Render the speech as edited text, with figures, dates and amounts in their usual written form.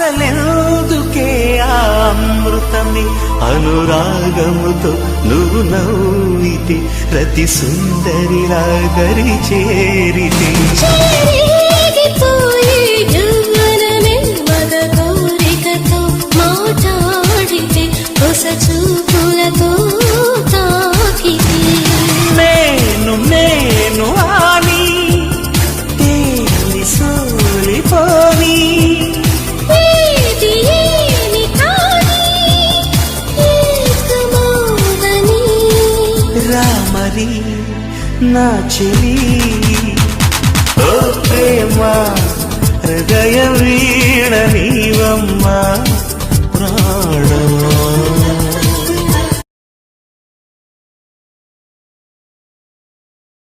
అసలెందుకే ఆ అమృతమే అనురాగముతో నువ్వు నవ్వితే రతి సుందరిలా గరి చేరితే చూపులతో తాకితే నేను నేను ఆని తేలి సోలిపోని రామరి నా చెలి ఓ ప్రేమ హృదయ వీణ నీవమ్మ ప్రాణ